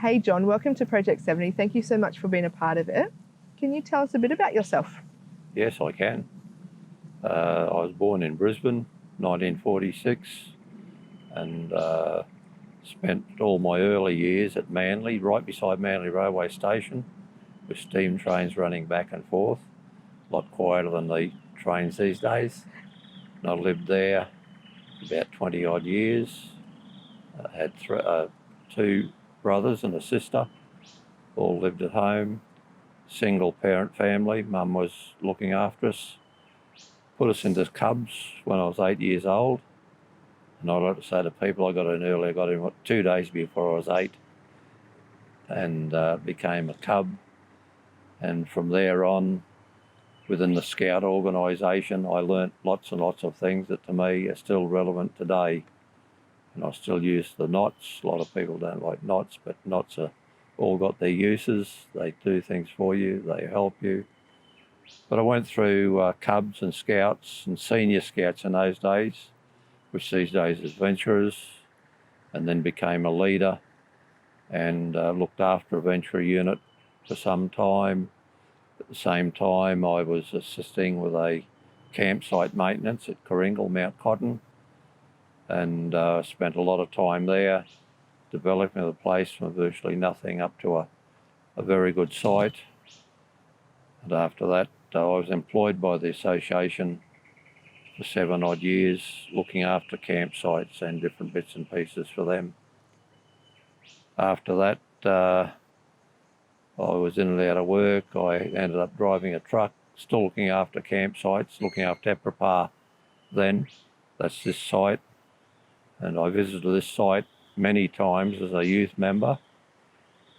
Hey John, welcome to Project 70. Thank you so much for being a part of it. Can you tell us a bit about yourself? Yes, I can. I was born in Brisbane, 1946, and spent all my early years at Manly, right beside Manly Railway Station, with steam trains running back and forth. A lot quieter than the trains these days. And I lived there about 20 odd years. I had two brothers and a sister, all lived at home. Single parent family. Mum was looking after us. Put us into cubs when I was 8 years old. And I like to say to people, I got in early. I got in 2 days before I was 8, and became a cub. And from there on, within the Scout organisation, I learnt lots and lots of things that to me are still relevant today. And I still use the knots. A lot of people don't like knots, but knots are all got their uses. They do things for you. They help you. But I went through Cubs and Scouts and Senior Scouts in those days, which these days is Venturers, and then became a leader and looked after a Venturer unit for some time. At the same time, I was assisting with a campsite maintenance at Coringal, Mount Cotton, and spent a lot of time there developing the place from virtually nothing up to a very good site. And after that, I was employed by the association for 7 odd years, looking after campsites and different bits and pieces for them. After that, I was in and out of work. I ended up driving a truck, still looking after campsites, looking after Ephrapa then. That's this site. And I visited this site many times as a youth member.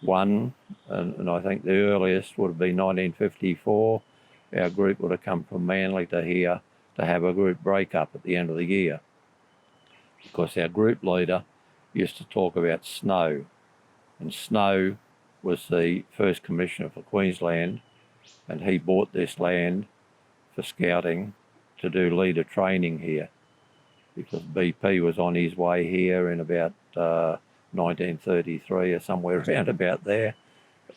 One, and I think the earliest would have been 1954. Our group would have come from Manly to here to have a group break-up at the end of the year, because our group leader used to talk about snow, and Snow was the first commissioner for Queensland, and he bought this land for scouting to do leader training here, because BP was on his way here in about 1933 or somewhere around about there.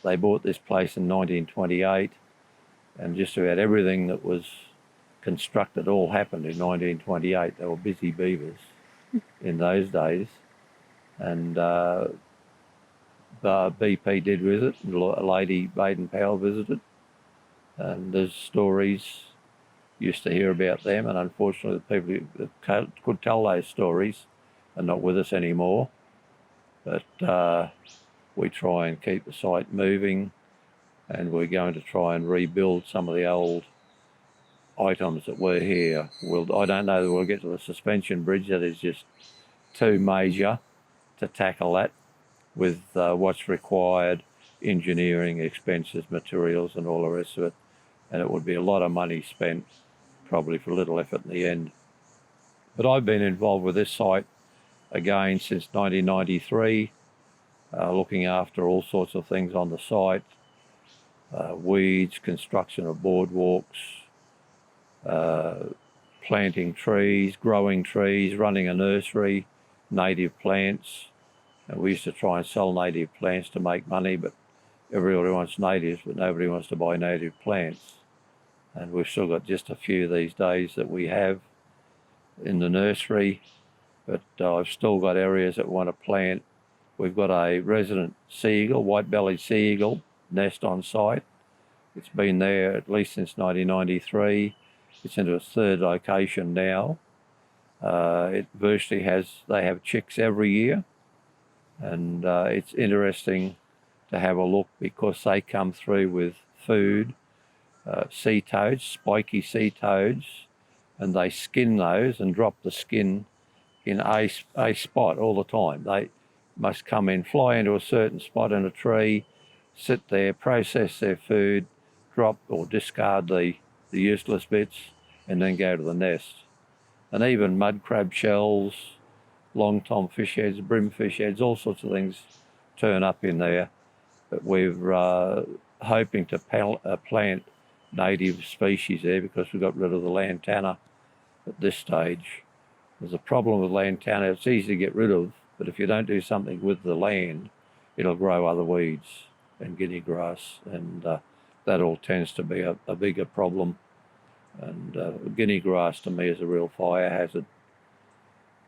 They bought this place in 1928, and just about everything that was constructed all happened in 1928. They were busy beavers in those days, and BP did visit. A lady, Baden Powell, visited, and there's stories used to hear about them, and unfortunately the people that could tell those stories are not with us anymore. But we try and keep the site moving, and we're going to try and rebuild some of the old items that were here. I don't know that we'll get to the suspension bridge. That is just too major to tackle that with what's required, engineering expenses, materials and all the rest of it. And it would be a lot of money spent, probably for little effort in the end. But I've been involved with this site again since 1993, looking after all sorts of things on the site, weeds, construction of boardwalks, planting trees, growing trees, running a nursery, native plants. And we used to try and sell native plants to make money, but everybody wants natives, but nobody wants to buy native plants. And we've still got just a few these days that we have in the nursery, but I've still got areas that want to plant. We've got a resident sea eagle, white-bellied sea eagle nest on site. It's been there at least since 1993. It's into its third location now. It virtually they have chicks every year, and it's interesting to have a look because they come through with food, sea toads, spiky sea toads, and they skin those and drop the skin in a spot all the time. They must come in, fly into a certain spot in a tree, sit there, process their food, drop or discard the useless bits, and then go to the nest. And even mud crab shells, long tom fish heads, brimfish heads, all sorts of things turn up in there. But we're hoping to plant native species there because we've got rid of the lantana at this stage. There's a problem with lantana. It's easy to get rid of, but if you don't do something with the land, it'll grow other weeds and guinea grass, and that all tends to be a bigger problem. And guinea grass to me is a real fire hazard.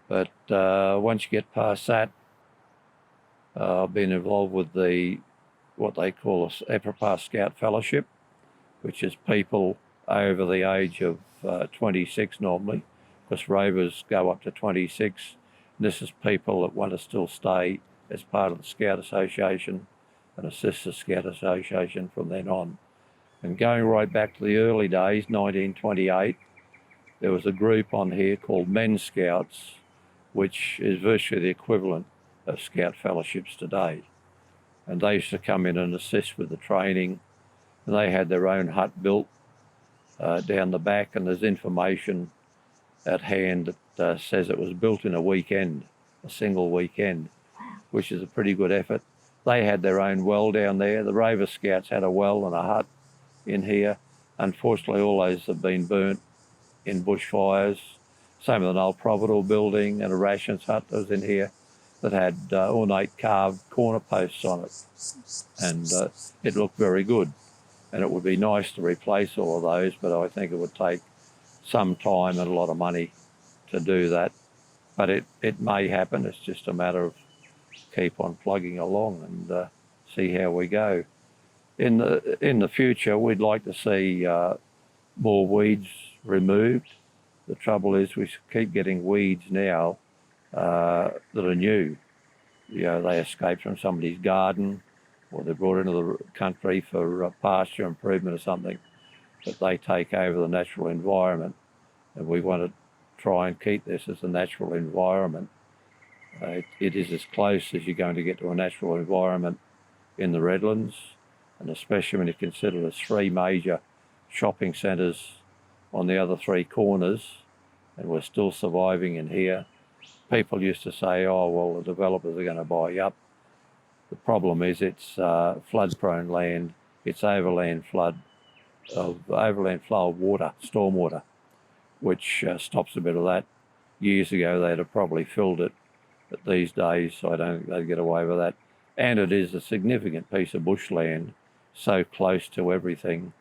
But once you get past that, I've been involved with what they call a EPRPA Scout Fellowship, which is people over the age of 26 normally, because rovers go up to 26. And this is people that want to still stay as part of the Scout Association and assist the Scout Association from then on. And going right back to the early days, 1928, there was a group on here called Men's Scouts, which is virtually the equivalent of Scout Fellowships today. And they used to come in and assist with the training. And they had their own hut built down the back, and there's information at hand that says it was built in a weekend, a single weekend, which is a pretty good effort. They had their own well down there. The Rover Scouts had a well and a hut in here. Unfortunately, all those have been burnt in bushfires. Same with an old Providore building and a rations hut that was in here that had ornate carved corner posts on it. And it looked very good. And it would be nice to replace all of those, but I think it would take some time and a lot of money to do that. But it may happen. It's just a matter of keep on plugging along and see how we go. In the future, we'd like to see more weeds removed. The trouble is we keep getting weeds now that are new. You know, they escape from somebody's garden, or they're brought into the country for pasture improvement or something, but they take over the natural environment, and we want to try and keep this as a natural environment. It is as close as you're going to get to a natural environment in the Redlands, and especially when you consider there's 3 major shopping centres on the other 3 corners, and we're still surviving in here. People used to say, oh, well, the developers are going to buy you up. The problem is it's flood-prone land. It's overland flow of water, stormwater, which stops a bit of that. Years ago, they'd have probably filled it, but these days, I don't think they'd get away with that. And it is a significant piece of bushland, so close to everything.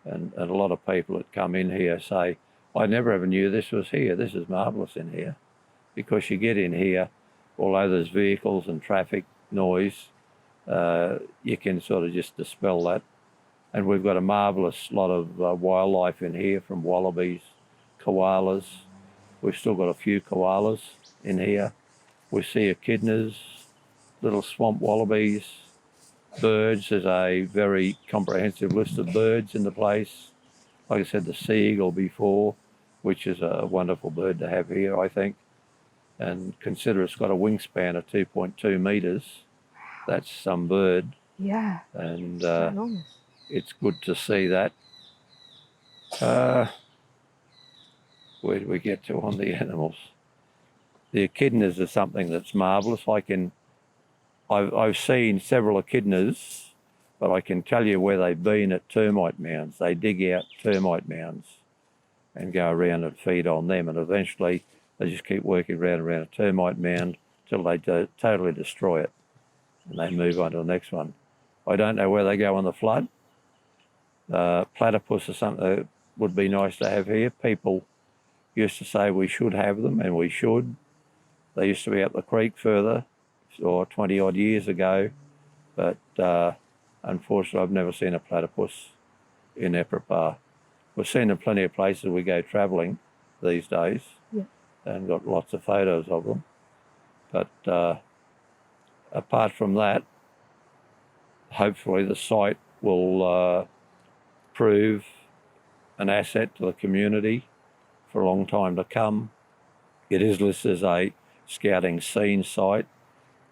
And a lot of people that come in here say, I never ever knew this was here. This is marvellous in here. Because you get in here, although there's vehicles and traffic noise, you can sort of just dispel that. And we've got a marvellous lot of wildlife in here, from wallabies, koalas. We've still got a few koalas in here. We see echidnas, little swamp wallabies, birds. There's a very comprehensive list of birds in the place. Like I said, the sea eagle before, which is a wonderful bird to have here, I think. And consider it's got a wingspan of 2.2 metres. That's some bird. Yeah. And enormous. It's good to see that. Where do we get to on the animals? The echidnas are something that's marvellous. I've seen several echidnas, but I can tell you where they've been at termite mounds. They dig out termite mounds and go around and feed on them, and eventually they just keep working round and around a termite mound till they totally destroy it, and they move on to the next one. I don't know where they go on the flood. Platypus is something that would be nice to have here. People used to say we should have them, and we should. They used to be up the creek further, or 20 odd years ago, but unfortunately I've never seen a platypus in EPRPA. We've seen them plenty of places we go travelling these days. Yeah. And got lots of photos of them. But apart from that, hopefully the site will prove an asset to the community for a long time to come. It is listed as a scouting scene site,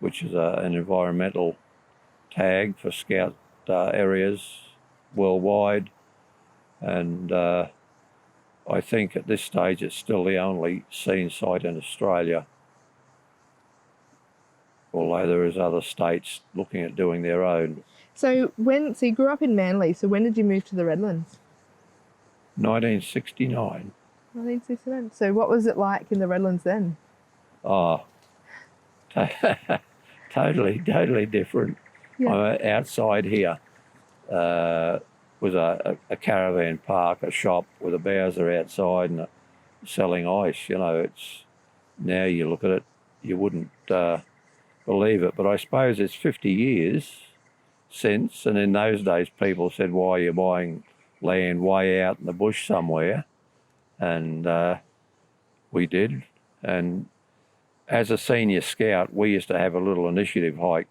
which is an environmental tag for scout areas worldwide. And I think at this stage it's still the only scene site in Australia, although there is other states looking at doing their own. So you grew up in Manly, so when did you move to the Redlands? 1969. 1969. So what was it like in the Redlands then? Oh, totally different. Yeah. Outside here was a caravan park, a shop with a Bowser outside and selling ice. You know, it's now you look at it, you wouldn't believe it. But I suppose it's 50 years since, and in those days people said, why are you buying land way out in the bush somewhere? And we did. And as a senior scout, we used to have a little initiative hike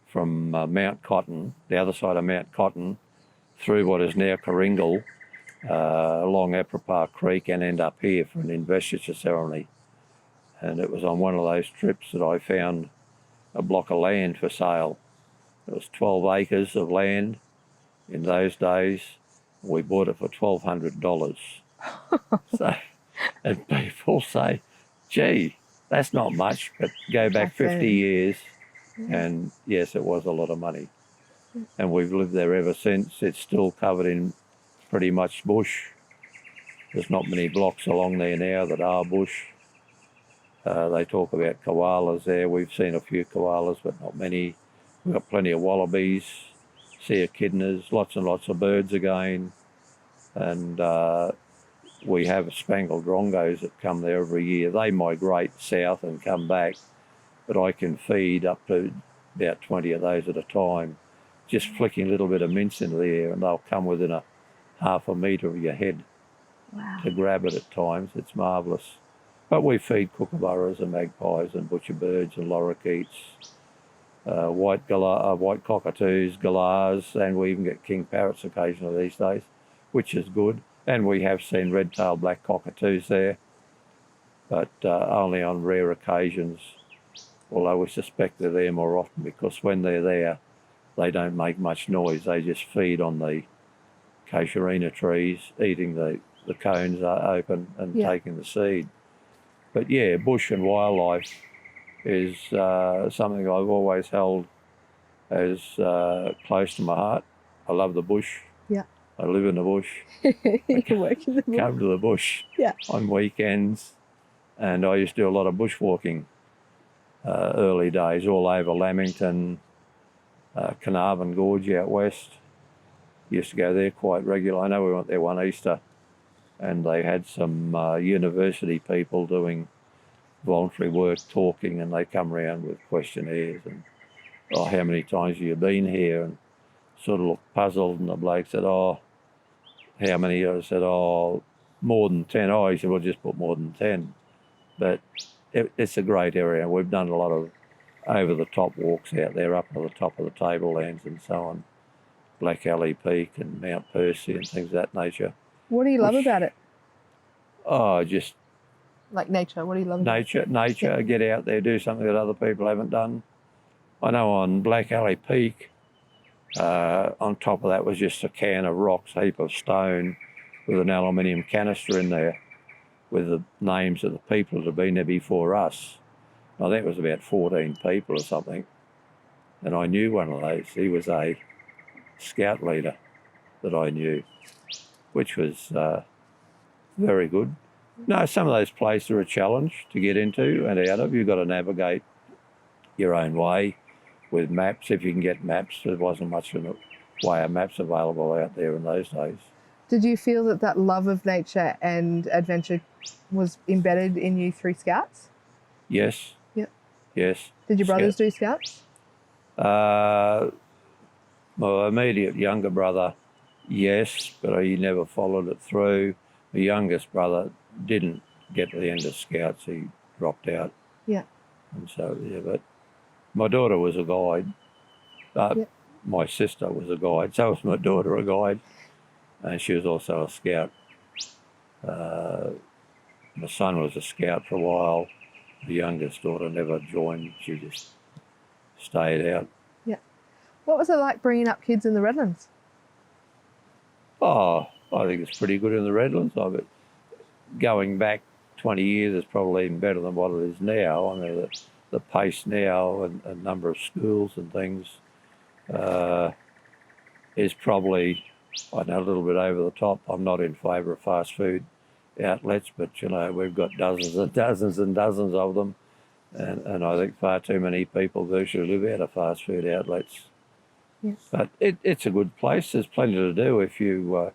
from Mount Cotton, the other side of Mount Cotton, through what is now Coringal, along Aprapar Creek, and end up here for an investiture ceremony. And it was on one of those trips that I found a block of land for sale. It was 12 acres of land in those days. We bought it for $1,200. So, and people say, gee, that's not much, but go back 50 years, and yes, it was a lot of money. And we've lived there ever since. It's still covered in pretty much bush. There's not many blocks along there now that are bush. They talk about koalas there. We've seen a few koalas, but not many. We've got plenty of wallabies, sea echidnas, lots and lots of birds again. And we have spangled drongos that come there every year. They migrate south and come back, but I can feed up to about 20 of those at a time, just flicking a little bit of mince into the air, and they'll come within a half a metre of your head. Wow. To grab it at times. It's marvellous. But we feed kookaburras and magpies and butcher birds and lorikeets, white cockatoos, galahs, and we even get king parrots occasionally these days, which is good. And we have seen red-tailed black cockatoos there, but only on rare occasions, although we suspect they're there more often because when they're there, they don't make much noise. They just feed on the casuarina trees, eating the cones are open and taking the seed. But yeah, bush and wildlife is something I've always held as close to my heart. I love the bush. Yeah. I live in the bush. You can work in the bush. Come to the bush on weekends, and I used to do a lot of bushwalking early days, all over Lamington, Carnarvon Gorge out west. Used to go there quite regularly. I know we went there one Easter, and they had some university people doing voluntary work, talking, and they come around with questionnaires and, oh, how many times have you been here? And sort of looked puzzled, and the bloke said, oh, how many? I said, oh, more than 10. Oh, he said, well, just put more than 10. But it's a great area. We've done a lot of over-the-top walks out there, up to the top of the tablelands and so on. Black Alley Peak and Mount Percy and things of that nature. What do you love about it? Oh, just... Like nature, what do you love about it? Nature, get out there, do something that other people haven't done. I know on Black Alley Peak, on top of that was just a can of rocks, a heap of stone with an aluminium canister in there with the names of the people that have been there before us. I think it was about 14 people or something. And I knew one of those. He was a scout leader that I knew, which was very good. No, some of those places are a challenge to get into and out of. You've got to navigate your own way with maps. If you can get maps, there wasn't much in the way of maps available out there in those days. Did you feel that that love of nature and adventure was embedded in you through Scouts? Yes. Yep. Yes. Did your brothers do Scouts? My immediate younger brother, yes, but he never followed it through. The youngest brother didn't get to the end of Scouts. He dropped out. Yeah. And so, yeah, but my daughter was a guide. My sister was a guide. So was my daughter a guide. And she was also a scout. My son was a scout for a while. The youngest daughter never joined. She just stayed out. Yeah. What was it like bringing up kids in the Redlands? Oh, I think it's pretty good in the Redlands. Going back 20 years is probably even better than what it is now. I mean, the pace now and number of schools and things is probably, I know, a little bit over the top. I'm not in favour of fast food outlets, but, you know, we've got dozens and dozens and dozens of them. And I think far too many people virtually live out of fast food outlets. Yeah. But it's a good place. There's plenty to do if you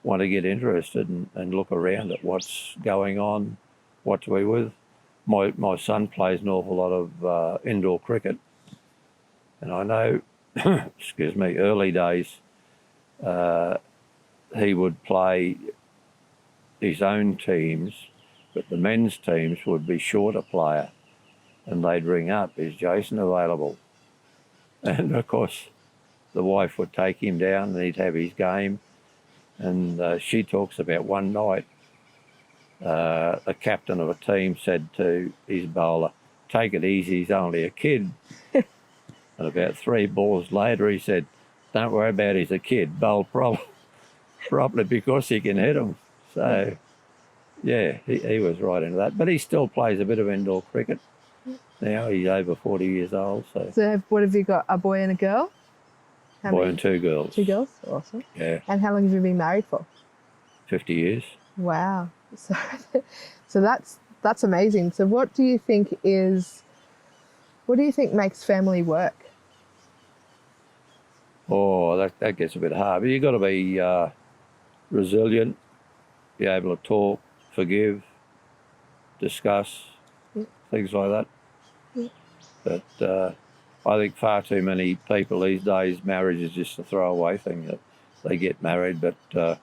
want to get interested and look around at what's going on, what to be with. My son plays an awful lot of indoor cricket, and I know, excuse me, early days he would play his own teams, but the men's teams would be short a player, and they'd ring up, "Is Jason available?" And of course, the wife would take him down and he'd have his game. And she talks about one night, the captain of a team said to his bowler, "Take it easy, he's only a kid." And about 3 balls later, he said, "Don't worry about it, he's a kid. Bowl properly because he can hit him." So, yeah, he was right into that. But he still plays a bit of indoor cricket now. He's over 40 years old. So what have you got, a boy and a girl? Boy and 2 girls. 2 girls? Awesome. Yeah. And how long have you been married for? 50 years. Wow. So that's amazing. So what do you think makes family work? Oh, that gets a bit hard. But you've got to be resilient, be able to talk, forgive, discuss, things like that. Yeah. But I think far too many people these days, marriage is just a throwaway thing. That they get married, but as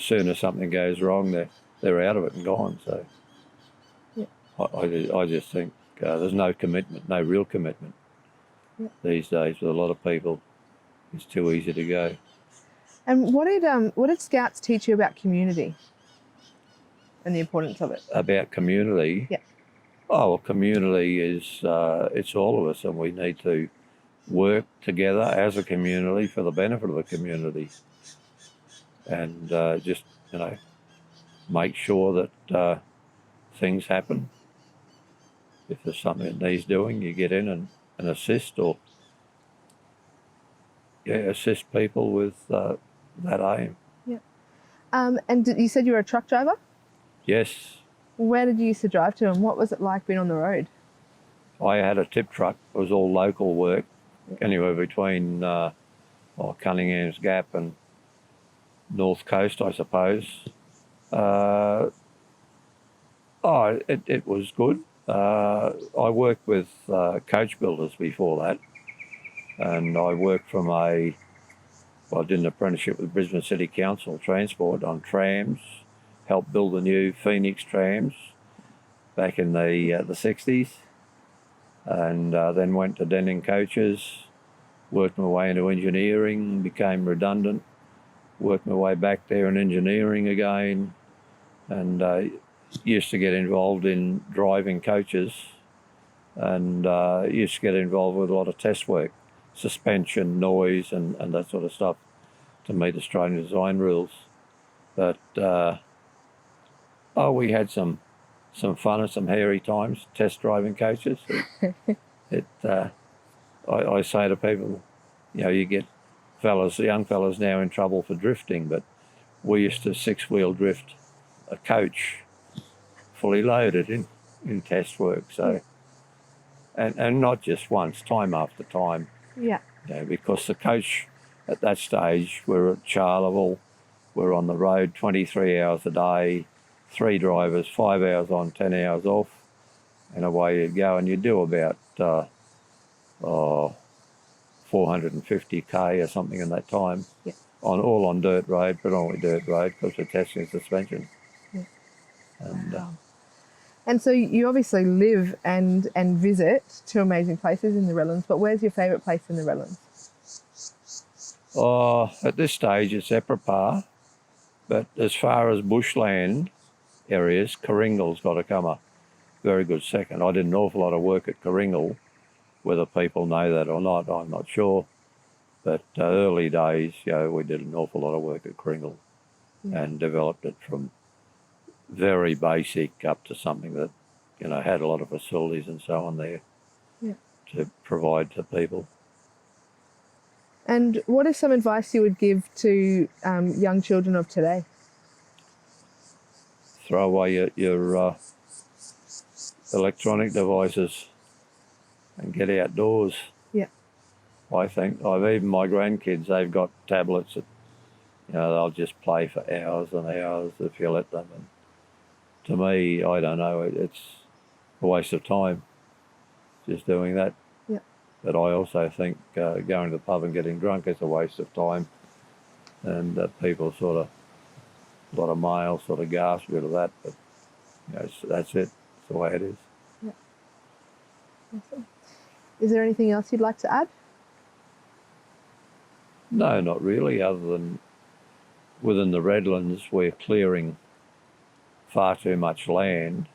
soon as something goes wrong, they're out of it and gone. So yeah. I just think there's no commitment, no real commitment these days with a lot of people. It's too easy to go. And what did Scouts teach you about community and the importance of it? About community? Yeah. Oh, well, community is, it's all of us, and we need to work together as a community for the benefit of the community. And just, make sure that things happen. If there's something that needs doing, you get in and assist, or assist people with that aim. Yeah. And you said you were a truck driver? Yes. Where did you used to drive to, and what was it like being on the road? I had a tip truck. It was all local work, anywhere between Cunningham's Gap and North Coast, I suppose. It was good. I worked with coach builders before that, and I worked from I did an apprenticeship with Brisbane City Council Transport on trams, helped build the new Phoenix trams back in the 60s, and then went to Denning Coaches, worked my way into engineering, became redundant, worked my way back there in engineering again, and used to get involved in driving coaches, and used to get involved with a lot of test work, suspension, noise, and that sort of stuff to meet Australian design rules. But we had some fun and some hairy times test driving coaches. I say to people, you get young fellas now in trouble for drifting, but we used to 6-wheel drift a coach fully loaded in test work. So, and not just once, time after time. Yeah. Because the coach at that stage, we're at Charleville, we're on the road 23 hours a day, 3 drivers, 5 hours on, 10 hours off, and away you'd go, and you'd do about 450k or something in that time. Yeah. All on dirt road, predominantly dirt road, because we're testing suspension. Yeah. And, wow. And so you obviously live and visit 2 amazing places in the Redlands, but where's your favourite place in the Redlands? At this stage it's Ephrata, but as far as bushland areas, Coringle's got to come a very good second. I did an awful lot of work at Coringle. Whether people know that or not, I'm not sure. But early days, we did an awful lot of work at Coringle and developed it from very basic up to something that, had a lot of facilities and so on there to provide to people. And what is some advice you would give to young children of today? Throw away your electronic devices and get outdoors. Yeah. I think even my grandkids, they've got tablets that, they'll just play for hours and hours if you let them. And to me, I don't know, it's a waste of time just doing that. Yeah. But I also think going to the pub and getting drunk is a waste of time, and people sort of, a lot of males sort of gasp a bit of that, but that's it. It's the way it is. Yeah. Awesome. Is there anything else you'd like to add? No, not really, other than within the Redlands we're clearing far too much land.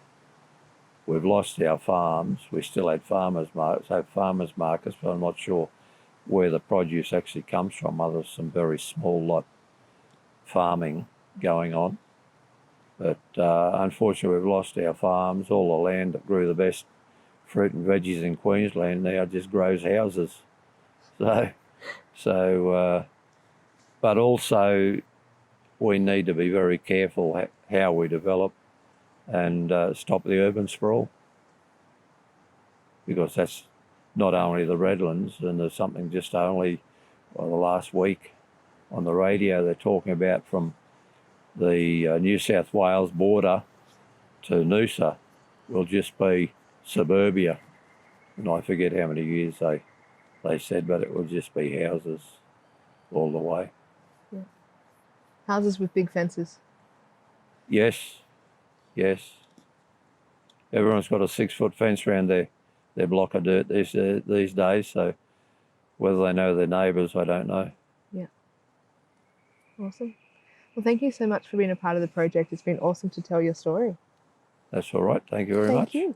We've lost our farms. We still had farmers markets, but I'm not sure where the produce actually comes from, other than some very small lot farming going on. But unfortunately we've lost our farms. All the land that grew the best fruit and veggies in Queensland now just grows houses. So but also we need to be very careful how we develop and stop the urban sprawl, because that's not only the Redlands, and there's something just only the last week on the radio they're talking about from the New South Wales border to Noosa will just be suburbia, and I forget how many years they said, but it will just be houses all the way. Yeah. Houses with big fences. Yes. Everyone's got a 6-foot fence around their block of dirt these days, so whether they know their neighbours, I don't know. Yeah. Awesome. Well, thank you so much for being a part of the project. It's been awesome to tell your story. That's all right. Thank you very much. Thank you.